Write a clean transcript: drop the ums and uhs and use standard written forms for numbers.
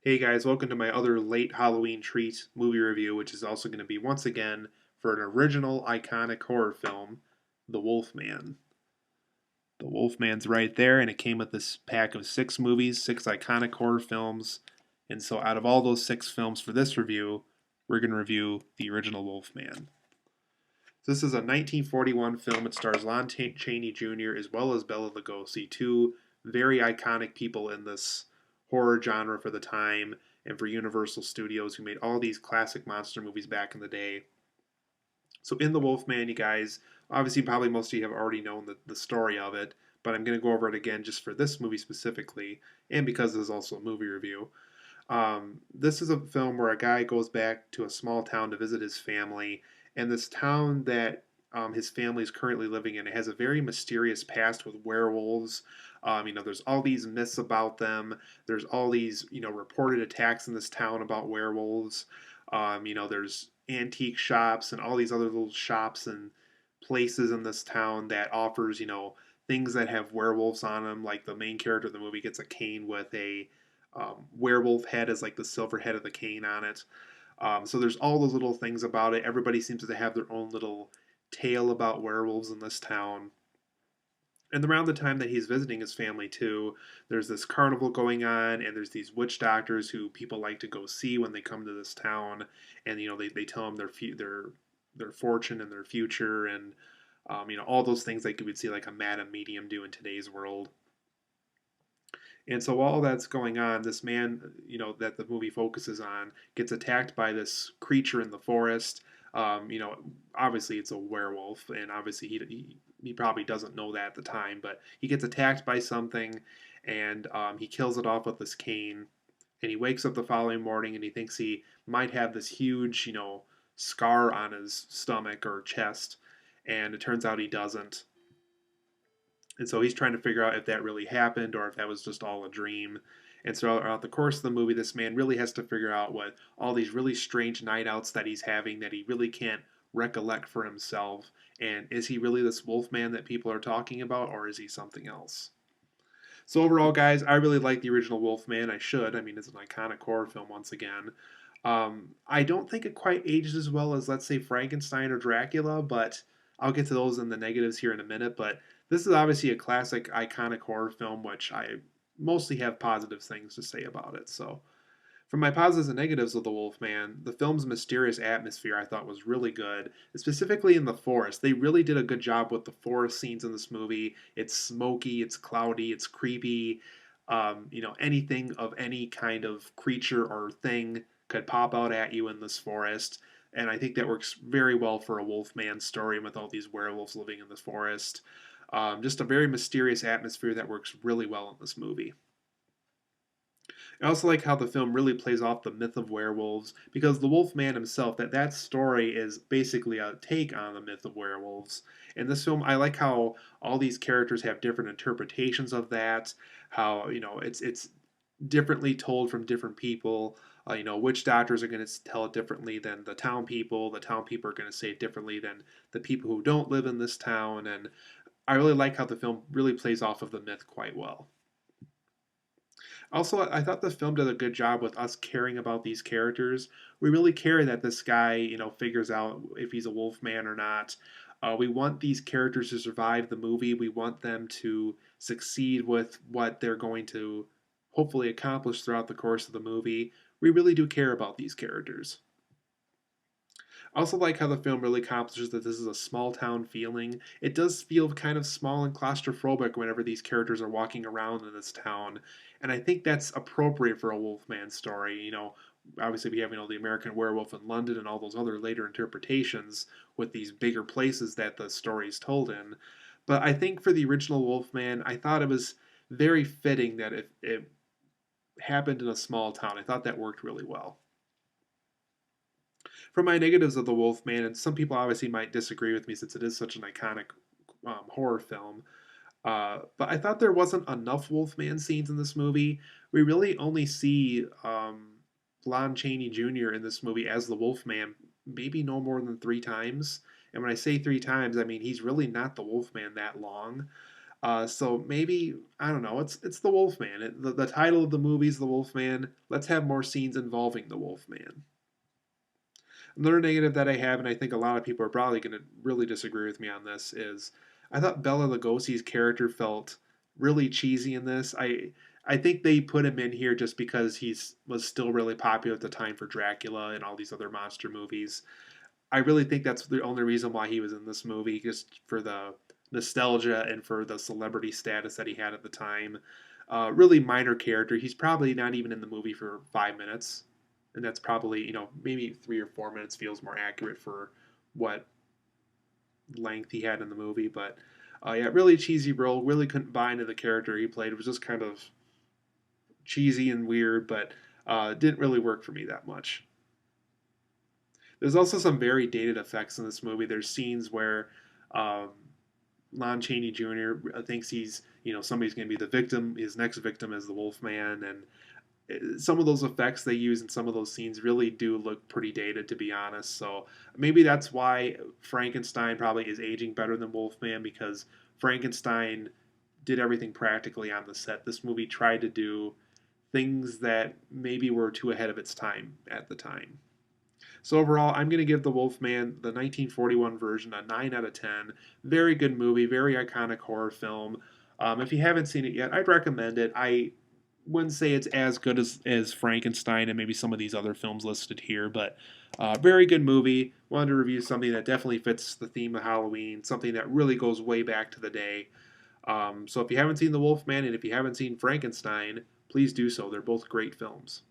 Hey guys, welcome to my other late Halloween treat movie review, which is also going to be once again for an original iconic horror film, The Wolfman. The Wolfman's right there, and it came with this pack of six movies, six iconic horror films. And so, out of all those six films for this review, we're going to review the original Wolfman. So this is a 1941 film. It stars Lon Chaney Jr. as well as Bela Lugosi, two very iconic people in this horror genre for the time and for Universal Studios, who made all these classic monster movies back in the day. So in The Wolfman, you guys, obviously probably most of you have already known the story of it, but I'm going to go over it again just for this movie specifically, and because this is also a movie review. This is a film where a guy goes back to a small town to visit his family, and this town that his family is currently living in, it has a very mysterious past with werewolves. There's all these myths about them. There's all these, reported attacks in this town about werewolves. There's antique shops and all these other little shops and places in this town that offers, things that have werewolves on them. Like the main character of the movie gets a cane with a werewolf head as like the silver head of the cane on it. So there's all those little things about it. Everybody seems to have their own little tale about werewolves in this town. And around the time that he's visiting his family too, there's this carnival going on, and there's these witch doctors who people like to go see when they come to this town, and they tell them their fortune and their future, and all those things like you would see like a madam medium do in today's world. And so while that's going on, this man, that the movie focuses on, gets attacked by this creature in the forest. Um, you know, Obviously it's a werewolf, and obviously he probably doesn't know that at the time, but he gets attacked by something, and he kills it off with this cane. And he wakes up the following morning, and he thinks he might have this huge, scar on his stomach or chest, and it turns out he doesn't. And so he's trying to figure out if that really happened or if that was just all a dream. And so throughout the course of the movie, this man really has to figure out what all these really strange night outs that he's having that he really can't recollect for himself. And is he really this wolf man that people are talking about, or is he something else? So overall, guys, I really like the original Wolfman. I should. I mean, it's an iconic horror film once again. I don't think it quite ages as well as, let's say, Frankenstein or Dracula, but I'll get to those in the negatives here in a minute. But this is obviously a classic, iconic horror film, which I mostly have positive things to say about it. So from my positives and negatives of The Wolfman, the film's mysterious atmosphere I thought was really good, specifically in the forest. They really did a good job with the forest scenes in this movie. It's smoky, it's cloudy, it's creepy. Anything of any kind of creature or thing could pop out at you in this forest. And I think that works very well for a Wolfman story with all these werewolves living in the forest. Just a very mysterious atmosphere that works really well in this movie. I also like how the film really plays off the myth of werewolves because the Wolfman himself, that story is basically a take on the myth of werewolves. In this film, I like how all these characters have different interpretations of that. How it's differently told from different people. Witch doctors are going to tell it differently than the town people. The town people are going to say it differently than the people who don't live in this town. And I really like how the film really plays off of the myth quite well. Also, I thought the film did a good job with us caring about these characters. We really care that this guy, figures out if he's a wolf man or not. We want these characters to survive the movie. We want them to succeed with what they're going to hopefully accomplish throughout the course of the movie. We really do care about these characters. I also like how the film really accomplishes that this is a small town feeling. It does feel kind of small and claustrophobic whenever these characters are walking around in this town, and I think that's appropriate for a Wolfman story. Obviously we have the American Werewolf in London and all those other later interpretations with these bigger places that the story is told in. But I think for the original Wolfman, I thought it was very fitting that it happened in a small town. I thought that worked really well. For my negatives of The Wolfman, and some people obviously might disagree with me since it is such an iconic horror film, but I thought there wasn't enough Wolfman scenes in this movie. We really only see Lon Chaney Jr. in this movie as the Wolfman maybe no more than three times. And when I say three times, I mean he's really not the Wolfman that long. So maybe I don't know. It's the Wolfman. The title of the movie is the Wolfman. Let's have more scenes involving the Wolfman. Another negative that I have, and I think a lot of people are probably going to really disagree with me on this, is I thought Bela Lugosi's character felt really cheesy in this. I think they put him in here just because he's was still really popular at the time for Dracula and all these other monster movies. I really think that's the only reason why he was in this movie, just for the nostalgia and for the celebrity status that he had at the time. Really minor character. He's probably not even in the movie for 5 minutes, and that's probably maybe 3 or 4 minutes feels more accurate for what length he had in the movie. But yeah, really cheesy role. Really couldn't buy into the character he played. It was just kind of cheesy and weird, but didn't really work for me that much. There's also some very dated effects in this movie. There's scenes where um, Lon Chaney Jr. thinks he's, somebody's going to be the victim. His next victim is the Wolfman, and some of those effects they use in some of those scenes really do look pretty dated, to be honest. So maybe that's why Frankenstein probably is aging better than Wolfman, because Frankenstein did everything practically on the set. This movie tried to do things that maybe were too ahead of its time at the time. So overall, I'm going to give The Wolfman, the 1941 version, a 9 out of 10. Very good movie, very iconic horror film. If you haven't seen it yet, I'd recommend it. I wouldn't say it's as good as Frankenstein and maybe some of these other films listed here, but very good movie. Wanted to review something that definitely fits the theme of Halloween, something that really goes way back to the day. So if you haven't seen The Wolfman and if you haven't seen Frankenstein, please do so. They're both great films.